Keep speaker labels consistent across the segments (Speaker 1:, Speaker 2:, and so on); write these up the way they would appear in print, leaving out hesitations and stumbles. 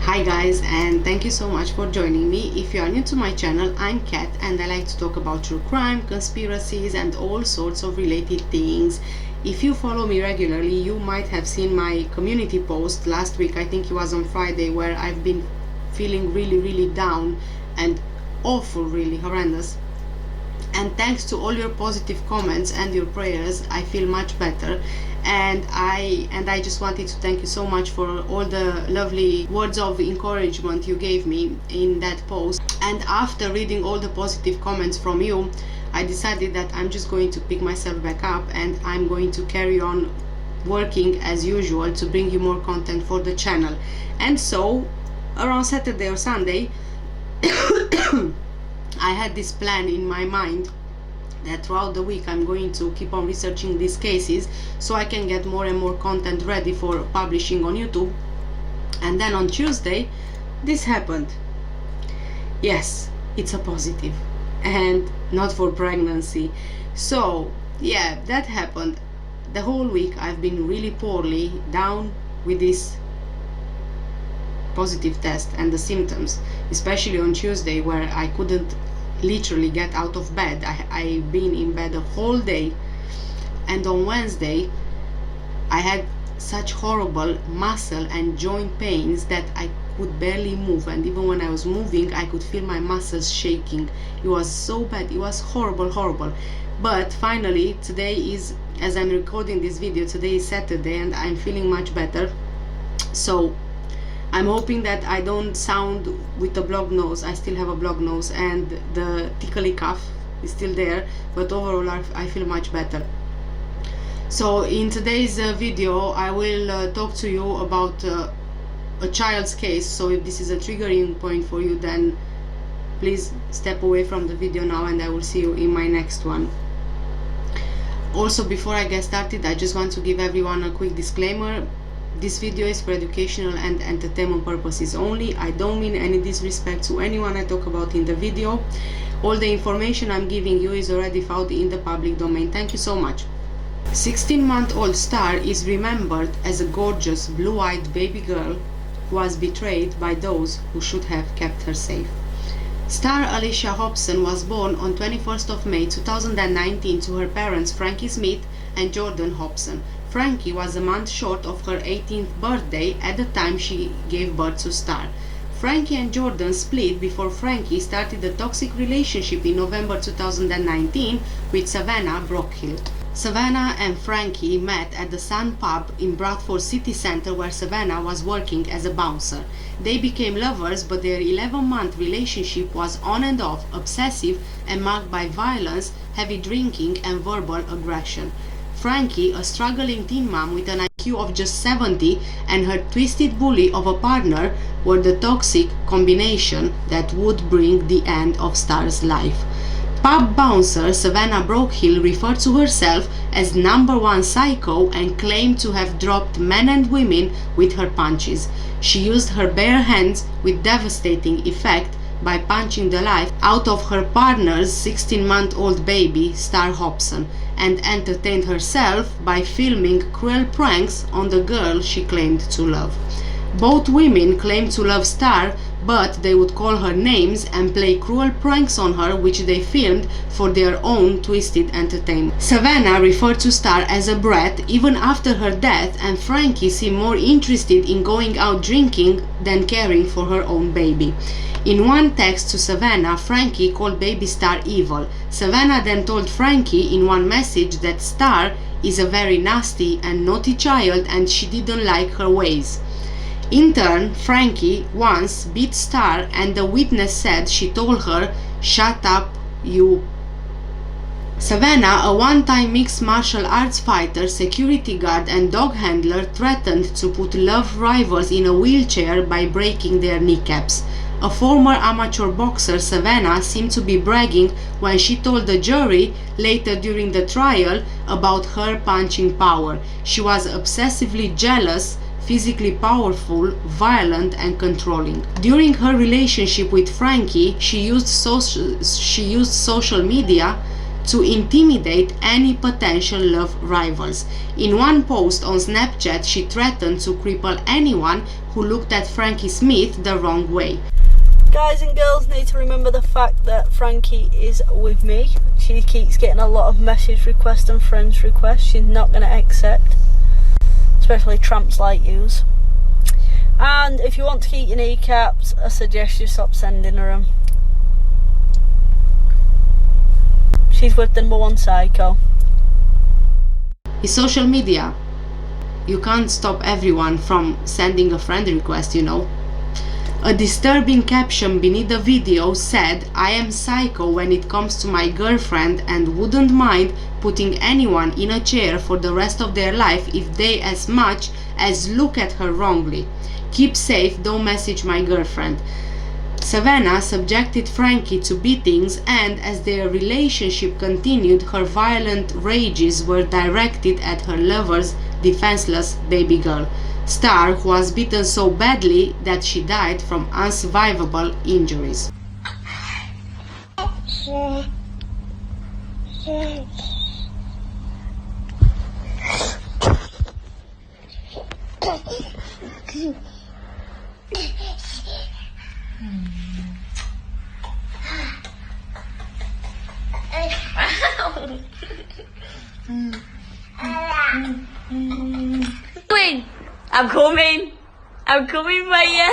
Speaker 1: Hi guys, and thank you so much for joining me. If you are new to my channel, I'm Kat and I like to talk about true crime, conspiracies and all sorts of related things. If you follow me regularly, you might have seen my community post last week, I think it was on Friday, where I've been feeling really down and awful, really horrendous. And thanks to all your positive comments and your prayers, I feel much better. And I just wanted to thank you so much for all the lovely words of encouragement you gave me in that post. And after reading all the positive comments from you, I decided that I'm just going to pick myself back up and I'm going to carry on working as usual to bring you more content for the channel. And so around Saturday or Sunday I had this plan in my mind that throughout the week I'm going to keep on researching these cases so I can get more and more content ready for publishing on YouTube. And then on Tuesday this happened. Yes, it's a positive and not for pregnancy. So yeah, that happened. The whole week I've been really poorly, down with this positive test and the symptoms, especially on Tuesday where I couldn't literally get out of bed. I've been in bed the whole day. And on Wednesday I had such horrible muscle and joint pains that I could barely move, and even when I was moving I could feel my muscles shaking. It was so bad, it was horrible. But finally today is, as I'm recording this video, today is Saturday and I'm feeling much better. So I'm hoping that I don't sound with a blocked nose. I still have a blocked nose and the tickly cough is still there, but overall I feel much better. So in today's video I will talk to you about a child's case. So if this is a triggering point for you, then please step away from the video now and I will see you in my next one. Also, before I get started, I just want to give everyone a quick disclaimer. This video is for educational and entertainment purposes only. I don't mean any disrespect to anyone I talk about in the video. All the information I'm giving you is already found in the public domain. Thank you so much. 16-month-old Star is remembered as a gorgeous blue-eyed baby girl who was betrayed by those who should have kept her safe. Star Alicia Hobson was born on 21st of May 2019 to her parents Frankie Smith and Jordan Hobson. Frankie was a month short of her 18th birthday at the time she gave birth to Star. Frankie and Jordan split before Frankie started a toxic relationship in November 2019 with Savannah Brockhill. Savannah and Frankie met at the Sun pub in Bradford city centre where Savannah was working as a bouncer. They became lovers, but their 11-month relationship was on and off, obsessive and marked by violence, heavy drinking and verbal aggression. Frankie, a struggling teen mom with an IQ of just 70 and her twisted bully of a partner were the toxic combination that would bring the end of Star's life. Pub bouncer Savannah Brockhill referred to herself as #1 psycho and claimed to have dropped men and women with her punches. She used her bare hands with devastating effect by punching the life out of her partner's 16-month-old baby, Star Hobson, and entertained herself by filming cruel pranks on the girl she claimed to love. Both women claimed to love Star, but they would call her names and play cruel pranks on her, which they filmed for their own twisted entertainment. Savannah referred to Star as a brat even after her death, and Frankie seemed more interested in going out drinking than caring for her own baby. In one text to Savannah, Frankie called baby Star evil. Savannah then told Frankie in one message that Star is a very nasty and naughty child and she didn't like her ways. In turn, Frankie once beat Star and the witness said she told her, "Shut up, you." Savannah, a one-time mixed martial arts fighter, security guard and dog handler, threatened to put love rivals in a wheelchair by breaking their kneecaps. A former amateur boxer, Savannah seemed to be bragging when she told the jury later during the trial about her punching power. She was obsessively jealous, physically powerful, violent and controlling. During her relationship with Frankie, she used social media to intimidate any potential love rivals. In one post on Snapchat, she threatened to cripple anyone who looked at Frankie Smith the wrong way.
Speaker 2: Guys and girls need to remember the fact that Frankie is with me. She keeps getting a lot of message requests and friends requests. She's not going to accept, especially tramps like yous. And if you want to keep your kneecaps, I suggest you stop sending her them. She's with the #1 psycho.
Speaker 1: It's social media. You can't stop everyone from sending a friend request, you know. A disturbing caption beneath the video said, "I am psycho when it comes to my girlfriend and wouldn't mind putting anyone in a chair for the rest of their life if they as much as look at her wrongly. Keep safe, don't message my girlfriend." Savannah subjected Frankie to beatings, and as their relationship continued, her violent rages were directed at her lover's defenseless baby girl, Star, who was beaten so badly that she died from unsurvivable injuries.
Speaker 2: I'm coming. I'm coming for you.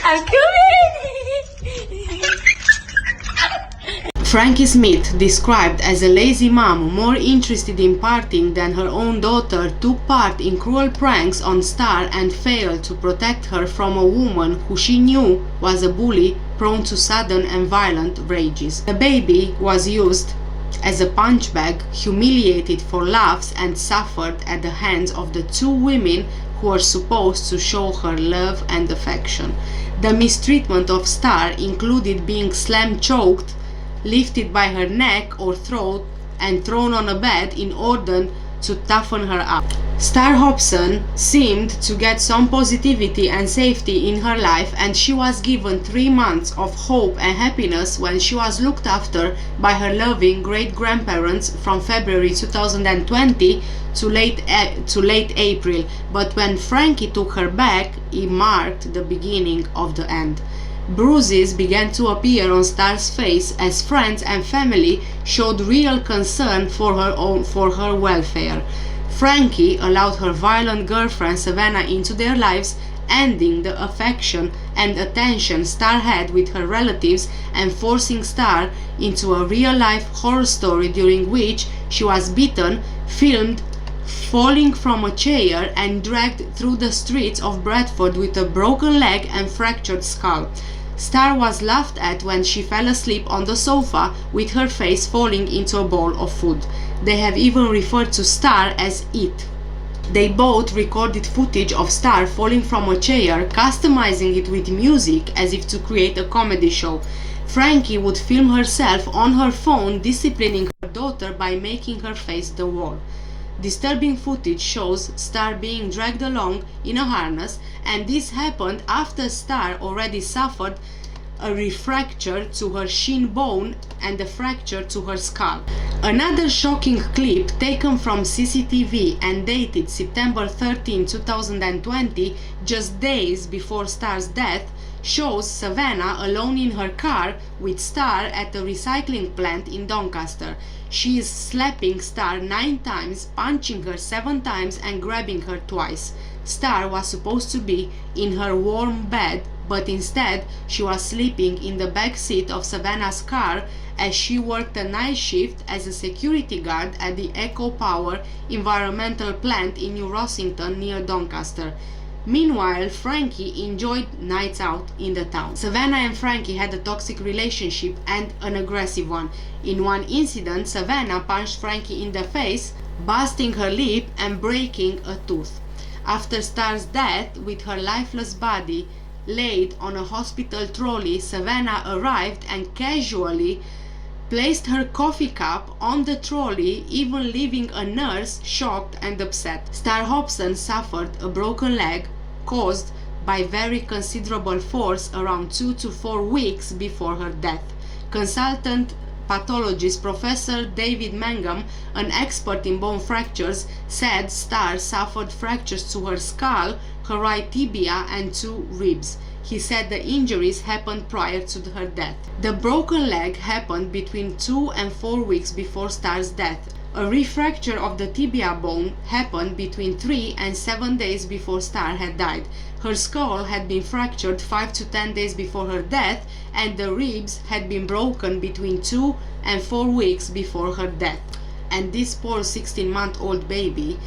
Speaker 2: I'm coming.
Speaker 1: Frankie Smith, described as a lazy mom more interested in partying than her own daughter, took part in cruel pranks on Star and failed to protect her from a woman who she knew was a bully prone to sudden and violent rages. The baby was used as a punch bag, humiliated for laughs, and suffered at the hands of the two women who were supposed to show her love and affection. The mistreatment of Star included being slam-choked, lifted by her neck or throat, and thrown on a bed in order to toughen her up. Star Hobson seemed to get some positivity and safety in her life, and she was given 3 months of hope and happiness when she was looked after by her loving great-grandparents from February 2020 to late April. But when Frankie took her back, it marked the beginning of the end. Bruises began to appear on Star's face as friends and family showed real concern for her welfare. Frankie allowed her violent girlfriend Savannah into their lives, ending the affection and attention Star had with her relatives and forcing Star into a real-life horror story during which she was beaten, filmed falling from a chair, and dragged through the streets of Bradford with a broken leg and fractured skull. Star was laughed at when she fell asleep on the sofa with her face falling into a bowl of food. They have even referred to Star as It. They both recorded footage of Star falling from a chair, customizing it with music as if to create a comedy show. Frankie would film herself on her phone disciplining her daughter by making her face the wall. Disturbing footage shows Star being dragged along in a harness, and this happened after Star already suffered a fracture to her shin bone and a fracture to her skull. Another shocking clip taken from CCTV and dated September 13, 2020, just days before Star's death, shows Savannah alone in her car with Star at a recycling plant in Doncaster. She is slapping Star 9 times, punching her 7 times, and grabbing her twice. Star was supposed to be in her warm bed, but instead she was sleeping in the back seat of Savannah's car as she worked a night shift as a security guard at the Eco Power environmental plant in New Rossington near Doncaster. Meanwhile, Frankie enjoyed nights out in the town. Savannah and Frankie had a toxic relationship and an aggressive one. In one incident, Savannah punched Frankie in the face, busting her lip and breaking a tooth. After Star's death, with her lifeless body laid on a hospital trolley, Savannah arrived and casually placed her coffee cup on the trolley, even leaving a nurse shocked and upset. Star Hobson suffered a broken leg caused by very considerable force around 2 to 4 weeks before her death. Consultant pathologist Professor David Mangum, an expert in bone fractures, said Star suffered fractures to her skull, her right tibia and 2 ribs. He said the injuries happened prior to her death. The broken leg happened between 2 and 4 weeks before Star's death. A refracture of the tibia bone happened between 3 and 7 days before Star had died. Her skull had been fractured 5 to 10 days before her death, and the ribs had been broken between 2 and 4 weeks before her death. And this poor 16-month-old baby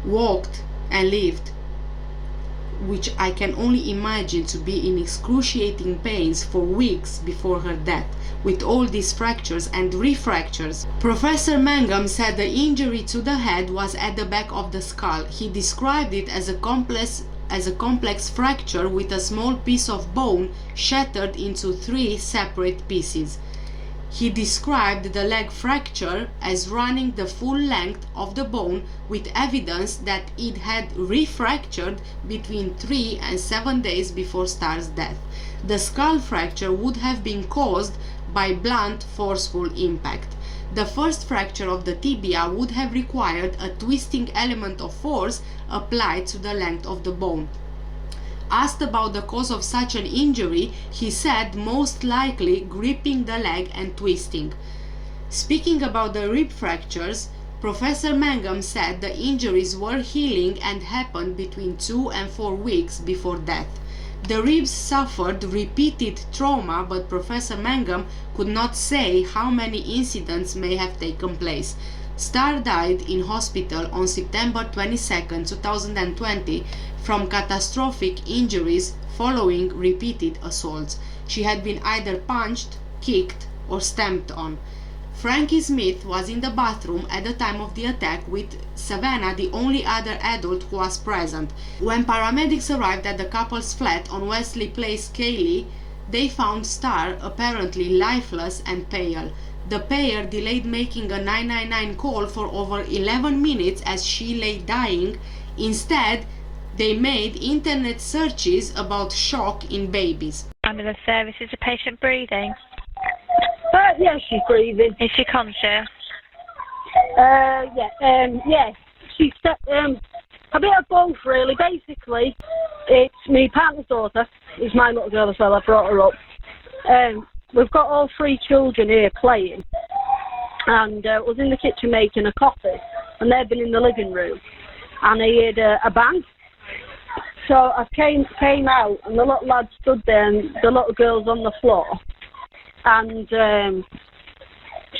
Speaker 1: walked and lived, which I can only imagine to be in excruciating pains for weeks before her death, with all these fractures and refractures. Professor Mangum said the injury to the head was at the back of the skull. He described it as a complex fracture with a small piece of bone shattered into 3 separate pieces. He described the leg fracture as running the full length of the bone, with evidence that it had refractured between 3 and 7 days before Star's death. The skull fracture would have been caused by blunt, forceful impact. The first fracture of the tibia would have required a twisting element of force applied to the length of the bone. Asked about the cause of such an injury, he said most likely gripping the leg and twisting. Speaking about the rib fractures, Professor Mangum said the injuries were healing and happened between 2 and 4 weeks before death. The ribs suffered repeated trauma, but Professor Mangum could not say how many incidents may have taken place. Star died in hospital on September 22, 2020 from catastrophic injuries following repeated assaults. She had been either punched, kicked, or stamped on. Frankie Smith was in the bathroom at the time of the attack, with Savannah the only other adult who was present. When paramedics arrived at the couple's flat on Wesley Place, Keighley, they found Star apparently lifeless and pale. The pair delayed making a 999 call for over 11 minutes as she lay dying. Instead, they made internet searches about shock in babies.
Speaker 3: Ambulance service, is the patient breathing?
Speaker 2: Yeah, she's breathing.
Speaker 3: Is she conscious?
Speaker 2: Yeah. She's a bit of both, really. Basically, it's my partner's daughter. It's my little girl as well. I brought her up. We've got all 3 children here playing, and I was in the kitchen making a coffee, and they've been in the living room, and I heard a bang. So I came out, and the little lad stood there, and the little girl's on the floor, and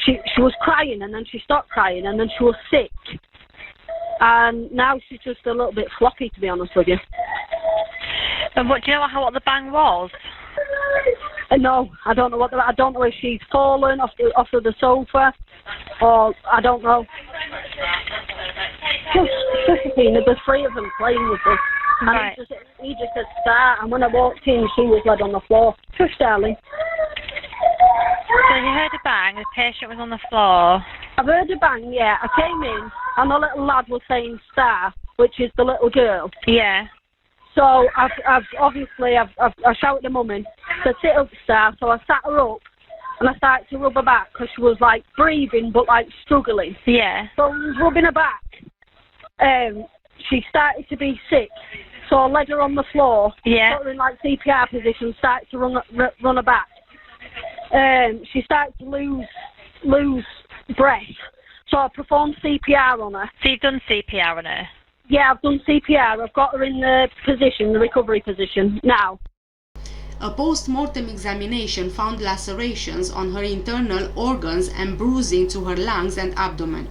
Speaker 2: she was crying, and then she stopped crying, and then she was sick, and now she's just a little bit floppy, to be honest with you.
Speaker 3: And what do you know what the bang was?
Speaker 2: No, I don't know I don't know if she's fallen off of the sofa, or I don't know. Just there's 3 of them playing with us. And
Speaker 3: right.
Speaker 2: he just said start, and when I walked in, she was laid on the floor. Shush, darling.
Speaker 3: So you heard a bang, the patient was on the floor.
Speaker 2: I've heard a bang, yeah. I came in, and the little lad was saying Star, which is the little girl.
Speaker 3: Yeah.
Speaker 2: So I've shouted at Mummy, said sit up, Star. So I sat her up, and I started to rub her back, because she was like breathing but like struggling.
Speaker 3: Yeah.
Speaker 2: So I was rubbing her back. She started to be sick, so I laid her on the floor.
Speaker 3: Yeah.
Speaker 2: Put her in like CPR position, started to run her back. She started to lose breath, so I performed CPR on her.
Speaker 3: So you've done CPR on her?
Speaker 2: Yeah, I've done CPR. I've got her in the recovery position now.
Speaker 1: A post-mortem examination found lacerations on her internal organs and bruising to her lungs and abdomen.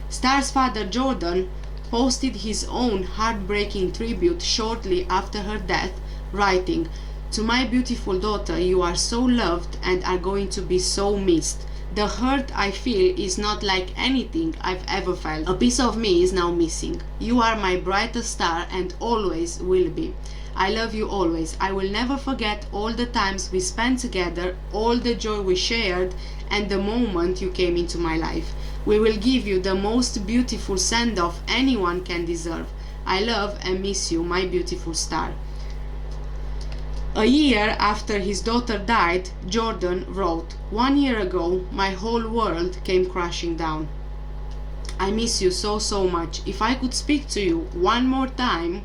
Speaker 1: Star's father, Jordan, posted his own heartbreaking tribute shortly after her death, writing, "To my beautiful daughter, you are so loved and are going to be so missed. The hurt I feel is not like anything I've ever felt. A piece of me is now missing. You are my brightest star and always will be. I love you always. I will never forget all the times we spent together, all the joy we shared, and the moment you came into my life. We will give you the most beautiful send-off anyone can deserve. I love and miss you, my beautiful star." A year after his daughter died, Jordan wrote, "1 year ago, my whole world came crashing down. I miss you so, so much. If I could speak to you one more time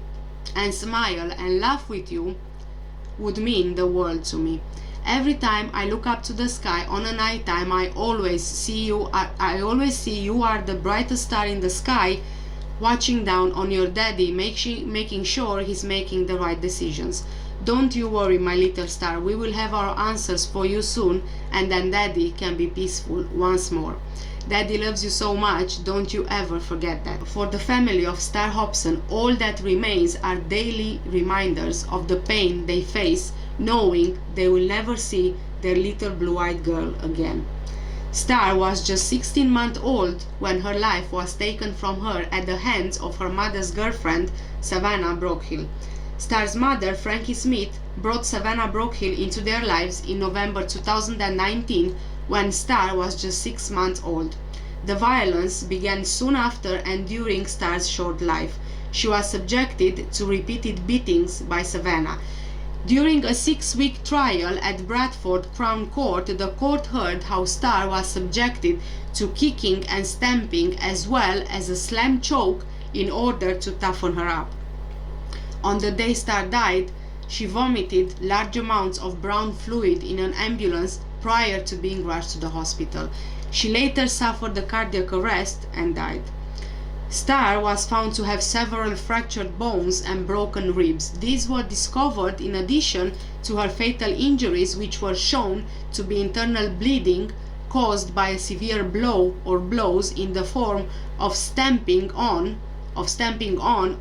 Speaker 1: and smile and laugh with you, would mean the world to me. Every time I look up to the sky on a night time, I always see you are the brightest star in the sky, watching down on your daddy, making sure he's making the right decisions. Don't you worry, my little star, we will have our answers for you soon, and then daddy can be peaceful once more. Daddy loves you so much, don't you ever forget that." For the family of Star Hobson, all that remains are daily reminders of the pain they face, knowing they will never see their little blue-eyed girl again. Star was just 16 months old when her life was taken from her at the hands of her mother's girlfriend, Savannah Brockhill. Star's mother, Frankie Smith, brought Savannah Brockhill into their lives in November 2019 when Star was just 6 months old. The violence began soon after and during Star's short life. She was subjected to repeated beatings by Savannah. During a 6-week trial at Bradford Crown Court, the court heard how Star was subjected to kicking and stamping as well as a slam choke in order to toughen her up. On the day Star died, she vomited large amounts of brown fluid in an ambulance prior to being rushed to the hospital. She later suffered a cardiac arrest and died. Star was found to have several fractured bones and broken ribs. These were discovered in addition to her fatal injuries, which were shown to be internal bleeding caused by a severe blow or blows in the form of stamping on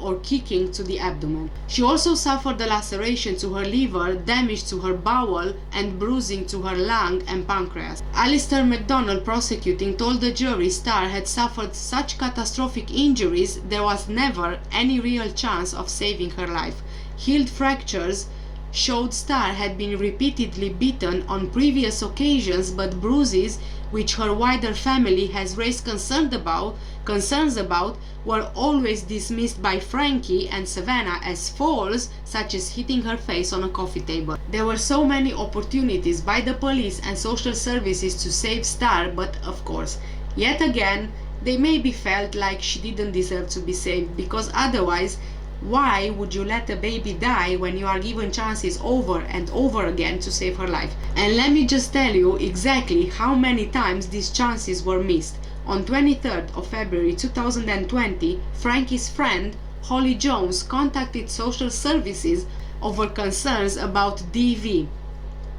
Speaker 1: or kicking to the abdomen. She also suffered a laceration to her liver, damage to her bowel, and bruising to her lung and pancreas. Alistair MacDonald, prosecuting, told the jury Star had suffered such catastrophic injuries there was never any real chance of saving her life. Healed fractures showed Star had been repeatedly beaten on previous occasions, but bruises which her wider family has raised concerns about were always dismissed by Frankie and Savannah as falls, such as hitting her face on a coffee table. There were so many opportunities by the police and social services to save Star, but of course, yet again, they maybe felt like she didn't deserve to be saved, because otherwise, why would you let a baby die when you are given chances over and over again to save her life? And let me just tell you exactly how many times these chances were missed. On 23rd of February 2020, Frankie's friend Holly Jones contacted social services over concerns about DV,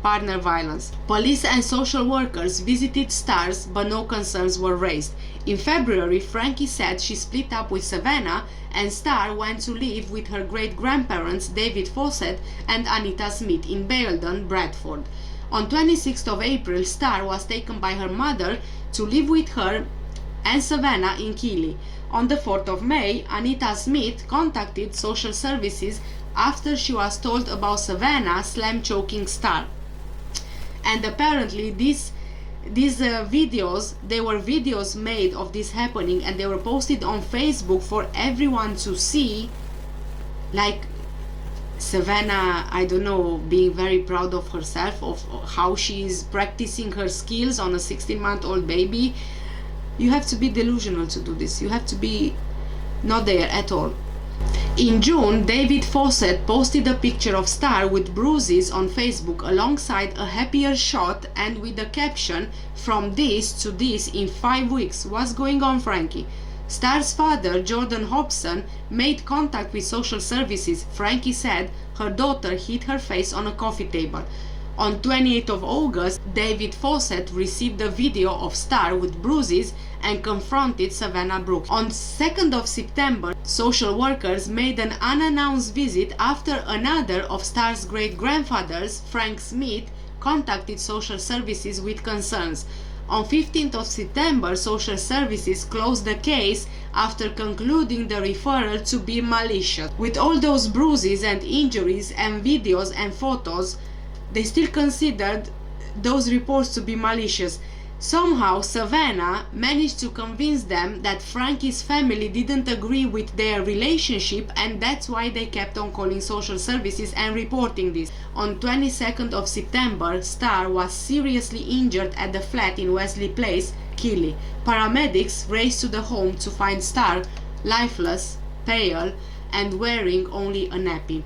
Speaker 1: partner violence. Police and social workers visited Stars, but no concerns were raised. In February, Frankie said she split up with Savannah and Star went to live with her great-grandparents David Fawcett and Anita Smith in Bayldon, Bradford. On 26th of April, Star was taken by her mother to live with her and Savannah in Keighley. On the 4th of May, Anita Smith contacted social services after she was told about Savannah slam choking Star. And apparently these videos, they were videos made of this happening and they were posted on Facebook for everyone to see, like Savannah, I don't know, being very proud of herself, of how she is practicing her skills on a 16-month-old baby. You have to be delusional to do this. You have to be not there at all. In June, David Fawcett posted a picture of Star with bruises on Facebook alongside a happier shot and with the caption, "From this to this in 5 weeks. What's going on, Frankie?" Star's father, Jordan Hobson, made contact with social services. Frankie said her daughter hit her face on a coffee table. On 28th of August, David Fawcett received a video of Star with bruises and confronted Savannah Brooks. On 2nd of September, social workers made an unannounced visit after another of Star's great-grandfathers, Frank Smith, contacted social services with concerns. On 15th of September, social services closed the case after concluding the referral to be malicious. With all those bruises and injuries and videos and photos, they still considered those reports to be malicious. Somehow, Savannah managed to convince them that Frankie's family didn't agree with their relationship, and that's why they kept on calling social services and reporting this. On 22nd of September, Star was seriously injured at the flat in Wesley Place, Keighley. Paramedics raced to the home to find Star lifeless, pale, and wearing only a nappy.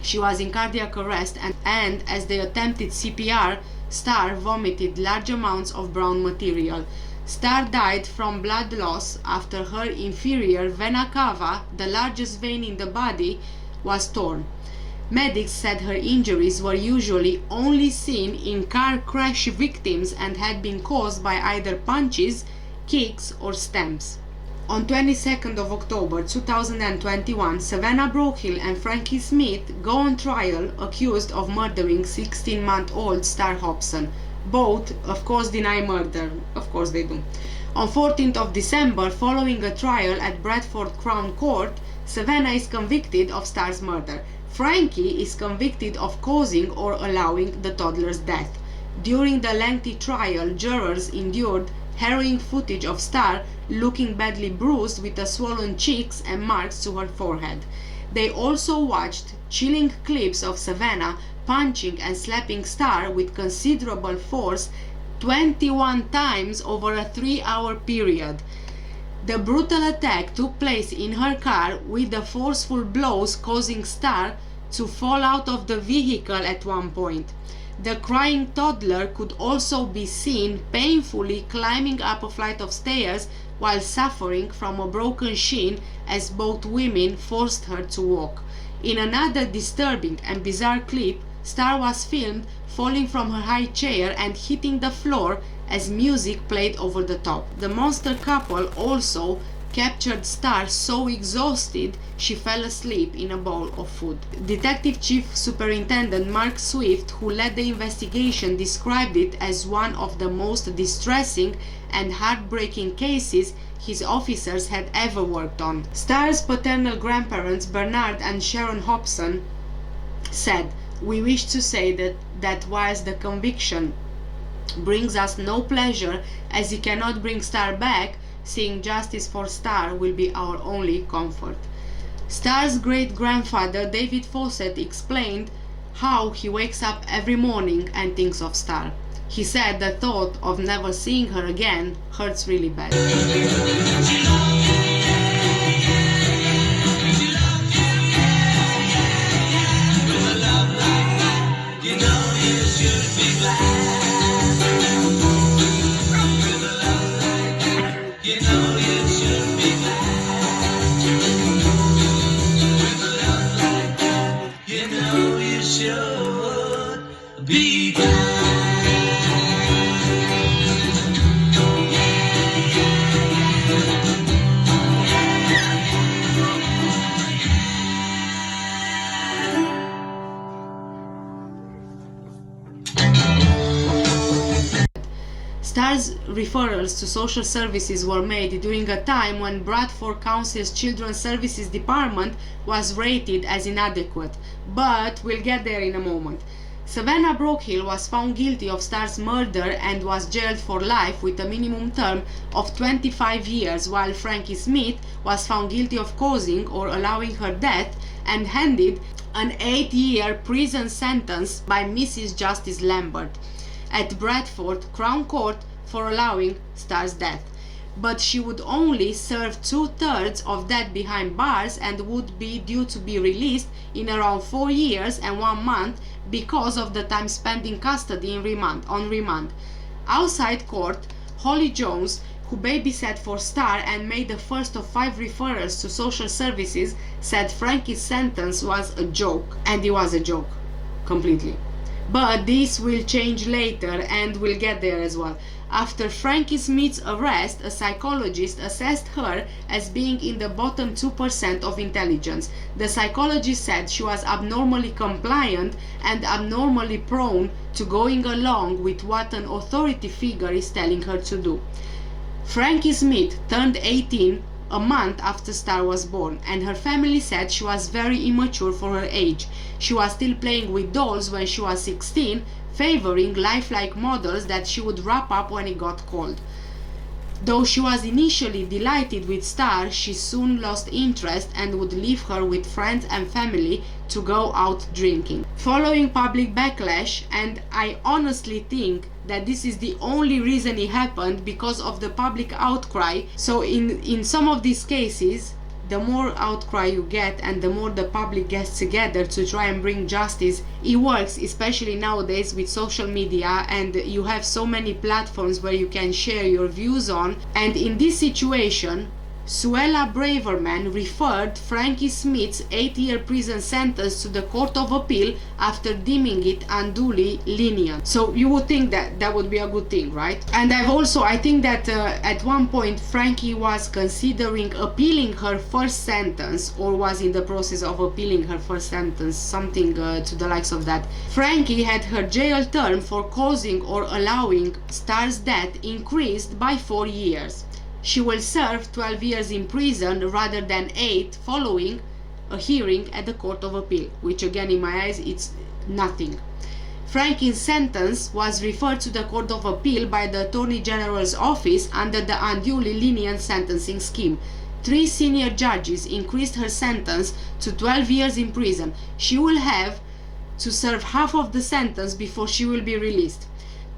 Speaker 1: She was in cardiac arrest, and as they attempted CPR, Star vomited large amounts of brown material. Star died from blood loss after her inferior vena cava, the largest vein in the body, was torn. Medics said her injuries were usually only seen in car crash victims and had been caused by either punches, kicks, or stamps. On 22nd of October 2021, Savannah Brookhill and Frankie Smith go on trial accused of murdering 16-month-old Star Hobson. Both, of course, deny murder. Of course they do. On 14th of December, following a trial at Bradford Crown Court, Savannah is convicted of Star's murder. Frankie is convicted of causing or allowing the toddler's death. During the lengthy trial, jurors endured harrowing footage of Star looking badly bruised with swollen cheeks and marks to her forehead. They also watched chilling clips of Savannah punching and slapping Star with considerable force 21 times over a 3-hour period. The brutal attack took place in her car, with the forceful blows causing Star to fall out of the vehicle at one point. The crying toddler could also be seen painfully climbing up a flight of stairs while suffering from a broken shin as both women forced her to walk. In another disturbing and bizarre clip, Star was filmed falling from her high chair and hitting the floor as music played over the top. The monster couple also captured Star so exhausted she fell asleep in a bowl of food. Detective Chief Superintendent Mark Swift, who led the investigation, described it as one of the most distressing and heartbreaking cases his officers had ever worked on. Star's paternal grandparents, Bernard and Sharon Hobson, said, "We wish to say that whilst the conviction brings us no pleasure, as he cannot bring Star back, seeing justice for Star will be our only comfort." Star's great-grandfather, David Fawcett, explained how he wakes up every morning and thinks of Star. He said the thought of never seeing her again hurts really bad. Star's referrals to social services were made during a time when Bradford Council's Children's Services Department was rated as inadequate, but we'll get there in a moment. Savannah Brookhill was found guilty of Star's murder and was jailed for life with a minimum term of 25 years, while Frankie Smith was found guilty of causing or allowing her death and handed an 8-year prison sentence by Mrs. Justice Lambert at Bradford Crown Court for allowing Star's death. But she would only serve 2/3 of that behind bars and would be due to be released in around 4 years and 1 month because of the time spent in custody on remand. Outside court, Holly Jones, who babysat for Star and made the first of 5 referrals to social services, said Frankie's sentence was a joke, and it was a joke, completely. But this will change later, and we'll get there as well. After Frankie Smith's arrest, a psychologist assessed her as being in the bottom 2% of intelligence. The psychologist said she was abnormally compliant and abnormally prone to going along with what an authority figure is telling her to do. Frankie Smith turned 18 a month after Star was born, and her family said she was very immature for her age. She was still playing with dolls when she was 16, favoring lifelike models that she would wrap up when it got cold. Though she was initially delighted with Star, she soon lost interest and would leave her with friends and family to go out drinking. Following public backlash, and I honestly think that this is the only reason it happened, because of the public outcry. So in some of these cases, the more outcry you get and the more the public gets together to try and bring justice, it works, especially nowadays with social media, and you have so many platforms where you can share your views on. And in this situation, Suella Braverman referred Frankie Smith's 8-year prison sentence to the Court of Appeal after deeming it unduly lenient. So you would think that that would be a good thing, right? And I think that at one point Frankie was considering appealing her first sentence, or was in the process of appealing her first sentence, something to the likes of that. Frankie had her jail term for causing or allowing Star's death increased by 4 years. She will serve 12 years in prison rather than 8 following a hearing at the Court of Appeal, which again in my eyes it's nothing. Frankie's sentence was referred to the Court of Appeal by the Attorney General's office under the unduly lenient sentencing scheme. 3 senior judges increased her sentence to 12 years in prison. She will have to serve half of the sentence before she will be released.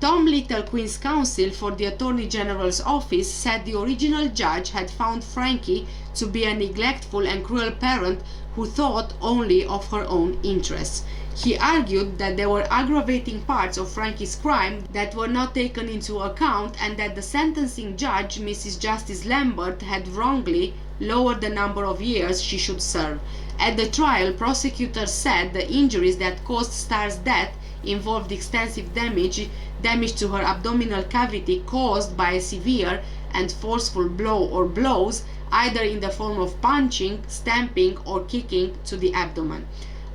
Speaker 1: Tom Little, Queen's Counsel for the Attorney General's office, said the original judge had found Frankie to be a neglectful and cruel parent who thought only of her own interests. He argued that there were aggravating parts of Frankie's crime that were not taken into account, and that the sentencing judge, Mrs. Justice Lambert, had wrongly lowered the number of years she should serve. At the trial, prosecutors said the injuries that caused Star's death involved extensive damage to her abdominal cavity caused by a severe and forceful blow or blows, either in the form of punching, stamping, or kicking to the abdomen.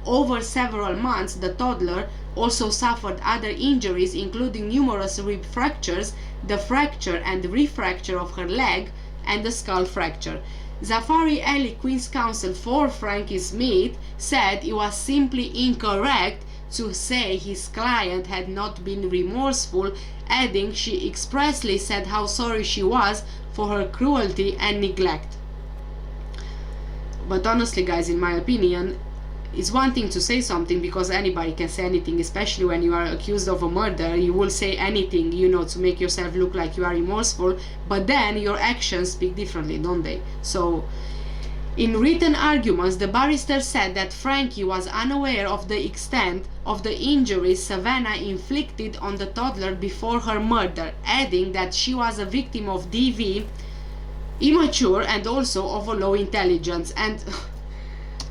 Speaker 1: Over several months, the toddler also suffered other injuries, including numerous rib fractures, the fracture and refracture of her leg, and the skull fracture. Zafari Ali, Queen's Counsel for Frankie Smith, said it was simply incorrect to say his client had not been remorseful, adding she expressly said how sorry she was for her cruelty and neglect. But honestly, guys, in my opinion, it's one thing to say something, because anybody can say anything, especially when you are accused of a murder. You will say anything, to make yourself look like you are remorseful, but then your actions speak differently, don't they? So in written arguments, the barrister said that Frankie was unaware of the extent of the injuries Savannah inflicted on the toddler before her murder, adding that she was a victim of DV, immature, and also of a low intelligence. And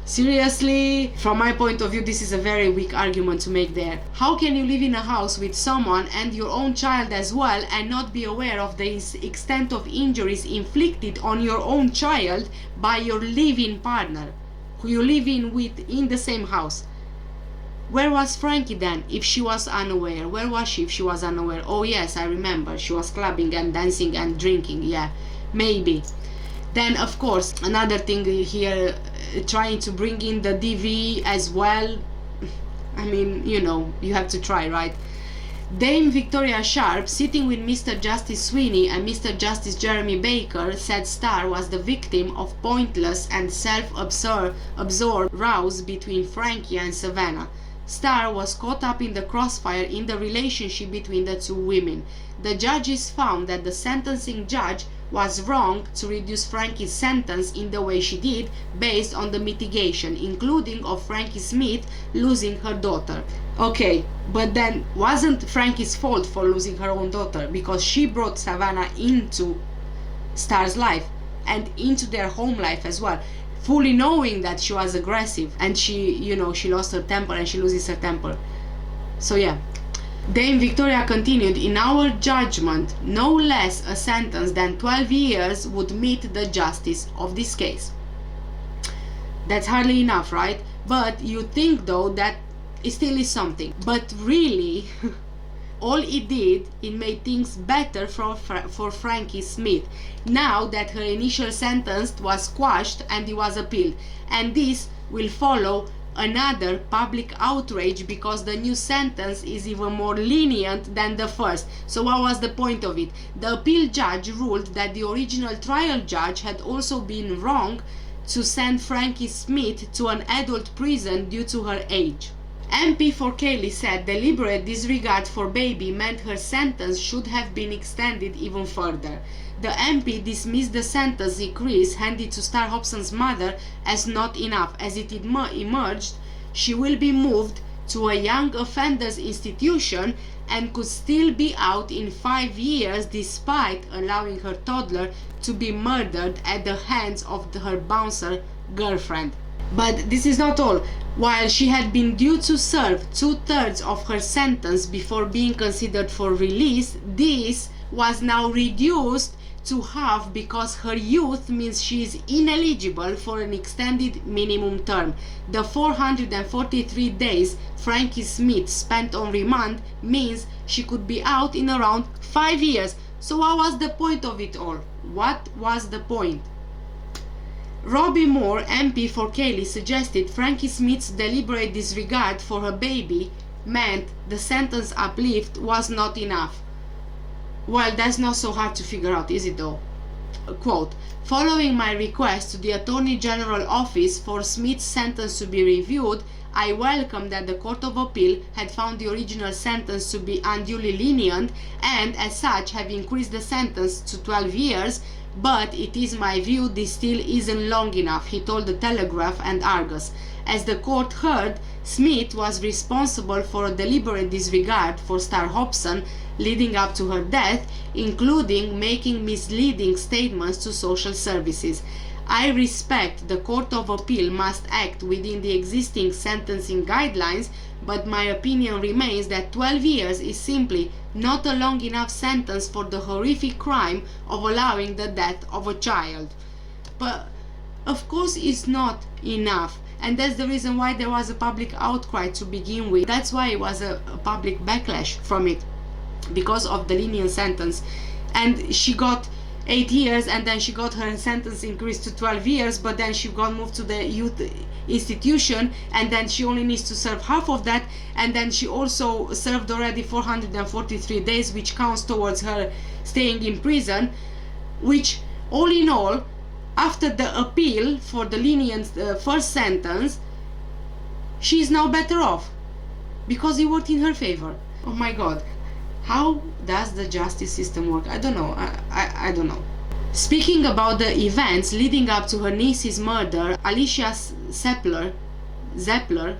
Speaker 1: seriously, from my point of view, this is a very weak argument to make there. How can you live in a house with someone and your own child as well and not be aware of the extent of injuries inflicted on your own child by your live-in partner, who you live in with in the same house? Where was Frankie then if she was unaware? Where was she if she was unaware? Oh yes, I remember, she was clubbing and dancing and drinking. Yeah, maybe. Then of course, another thing here, trying to bring in the DV as well. I mean, you have to try, right? Dame Victoria Sharp, sitting with Mr. Justice Sweeney and Mr. Justice Jeremy Baker, said Star was the victim of pointless and self-absorbed rows between Frankie and Savannah. Star was caught up in the crossfire in the relationship between the two women. The judges found that the sentencing judge was wrong to reduce Frankie's sentence in the way she did, based on the mitigation, including of Frankie Smith losing her daughter. Okay, but then wasn't Frankie's fault for losing her own daughter, because she brought Savannah into Star's life and into their home life as well, fully knowing that she was aggressive, and she lost her temper and she loses her temper. So yeah. Dame Victoria continued, in our judgment, no less a sentence than 12 years would meet the justice of this case. That's hardly enough, right? But you think though that it still is something. But really, all it did, it made things better for Frankie Smith, now that her initial sentence was quashed and it was appealed. And this will follow another public outrage because the new sentence is even more lenient than the first. So what was the point of it? The appeal judge ruled that the original trial judge had also been wrong to send Frankie Smith to an adult prison due to her age. MP for Keighley said deliberate disregard for baby meant her sentence should have been extended even further. The MP dismissed the sentence increase handed to Star Hobson's mother as not enough. As it emerged, she will be moved to a young offenders institution and could still be out in 5 years despite allowing her toddler to be murdered at the hands of her bouncer girlfriend. But this is not all. While she had been due to serve 2/3 of her sentence before being considered for release, this was now reduced to half because her youth means she is ineligible for an extended minimum term. The 443 days Frankie Smith spent on remand means she could be out in around 5 years. So what was the point of it all? What was the point? Robbie Moore, MP for Keighley, suggested Frankie Smith's deliberate disregard for her baby meant the sentence uplift was not enough. Well, that's not so hard to figure out, is it though? Quote, following my request to the Attorney General Office for Smith's sentence to be reviewed, I welcome that the Court of Appeal had found the original sentence to be unduly lenient and, as such, have increased the sentence to 12 years, but it is my view this still isn't long enough, he told the Telegraph and Argus. As the court heard, Smith was responsible for a deliberate disregard for Star Hobson leading up to her death, including making misleading statements to social services. I respect the Court of Appeal must act within the existing sentencing guidelines, but my opinion remains that 12 years is simply not a long enough sentence for the horrific crime of allowing the death of a child. But of course it's not enough, and that's the reason why there was a public outcry to begin with. That's why it was a public backlash from it, because of the lenient sentence. And she got 8 years, and then she got her sentence increased to 12 years, but then she got moved to the youth institution, and then she only needs to serve half of that, and then she also served already 443 days, which counts towards her staying in prison, which all in all, after the appeal for the lenient first sentence, she is now better off because it worked in her favor. Oh my god. How does the justice system work? I don't know. I don't know. Speaking about the events leading up to her niece's murder, Alicia Zeppler,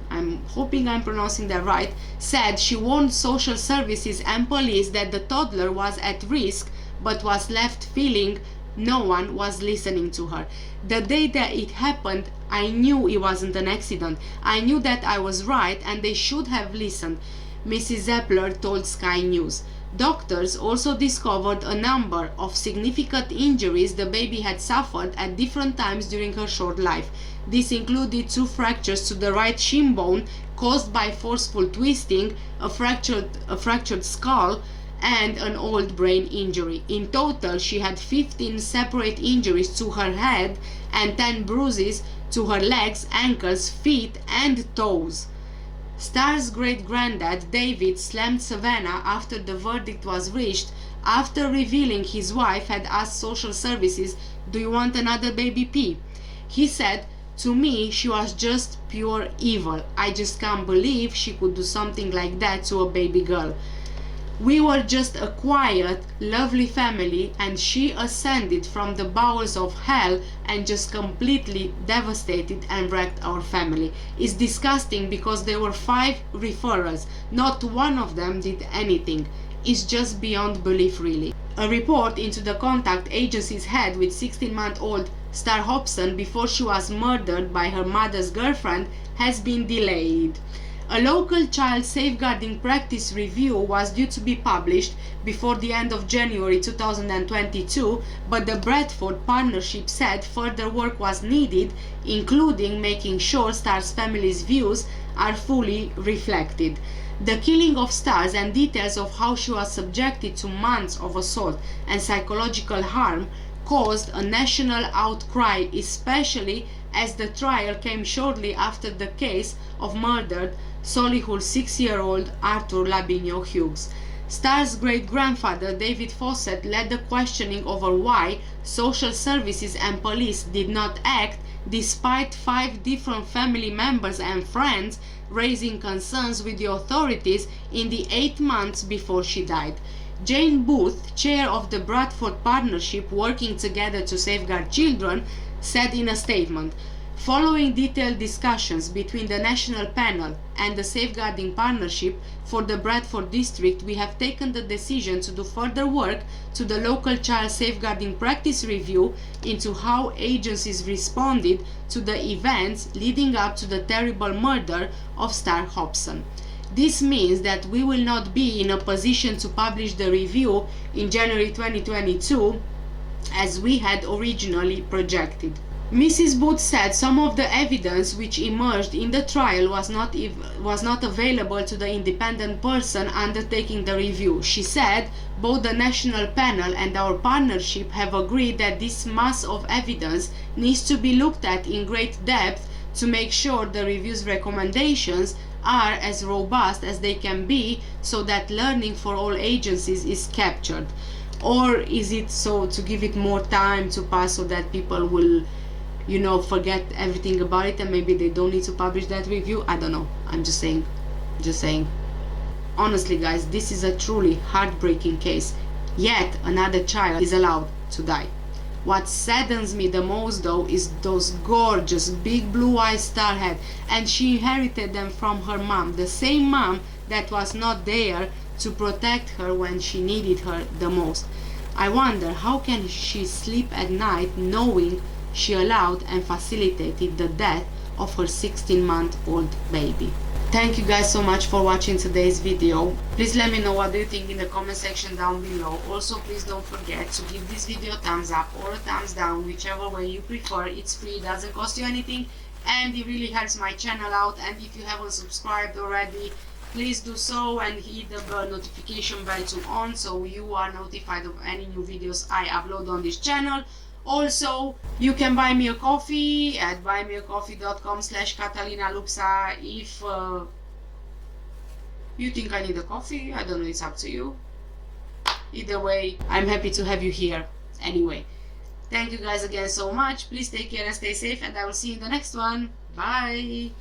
Speaker 1: I'm hoping I'm pronouncing that right, said she warned social services and police that the toddler was at risk, but was left feeling no one was listening to her. The day that it happened, I knew it wasn't an accident. I knew that I was right and they should have listened, Mrs. Zeppler told Sky News. Doctors also discovered a number of significant injuries the baby had suffered at different times during her short life. This included 2 fractures to the right shin bone caused by forceful twisting, a fractured skull, and an old brain injury. In total, she had 15 separate injuries to her head and 10 bruises to her legs, ankles, feet, and toes. Star's great-granddad, David, slammed Savannah after the verdict was reached, after revealing his wife had asked social services, "Do you want another baby P?" He said, "To me, she was just pure evil. I just can't believe she could do something like that to a baby girl. We were just a quiet, lovely family, and she ascended from the bowels of hell and just completely devastated and wrecked our family. It's disgusting because there were 5 referrals. Not one of them did anything. It's just beyond belief, really." A report into the contact agencies had with 16-month-old Star Hobson before she was murdered by her mother's girlfriend has been delayed. A local child safeguarding practice review was due to be published before the end of January 2022, but the Bradford partnership said further work was needed, including making sure Star's family's views are fully reflected. The killing of Stars and details of how she was subjected to months of assault and psychological harm caused a national outcry, especially as the trial came shortly after the case of murdered Solihull 6-year-old Arthur Labinho Hughes. Star's great-grandfather David Fawcett led the questioning over why social services and police did not act despite 5 different family members and friends raising concerns with the authorities in the 8 months before she died. Jane Booth, chair of the Bradford Partnership working together to safeguard children, said in a statement, "Following detailed discussions between the National Panel and the Safeguarding Partnership for the Bradford District, we have taken the decision to do further work to the local child safeguarding practice review into how agencies responded to the events leading up to the terrible murder of Star Hobson. This means that we will not be in a position to publish the review in January 2022 as we had originally projected." Mrs. Booth said some of the evidence which emerged in the trial was not available to the independent person undertaking the review. She said, "Both the National Panel and our partnership have agreed that this mass of evidence needs to be looked at in great depth to make sure the review's recommendations are as robust as they can be so that learning for all agencies is captured." Or is it so to give it more time to pass so that people will, forget everything about it and maybe they don't need to publish that review? I don't know. I'm just saying. Honestly, guys, this is a truly heartbreaking case. Yet another child is allowed to die. What saddens me the most, though, is those gorgeous big blue eyes Star had, and she inherited them from her mom, the same mom that was not there to protect her when she needed her the most. I wonder, how can she sleep at night knowing she allowed and facilitated the death of her 16-month-old baby? Thank you guys so much for watching today's video. Please let me know what do you think in the comment section down below. Also, please don't forget to give this video a thumbs up or a thumbs down, whichever way you prefer. It's free, it doesn't cost you anything, and it really helps my channel out. And if you haven't subscribed already, please do so and hit the notification bell to on so you are notified of any new videos I upload on this channel. Also, you can buy me a coffee at buymeacoffee.com/Catalina Lupsa if you think I need a coffee. I don't know, it's up to you. Either way, I'm happy to have you here. Anyway, thank you guys again so much. Please take care and stay safe, and I will see you in the next one. Bye!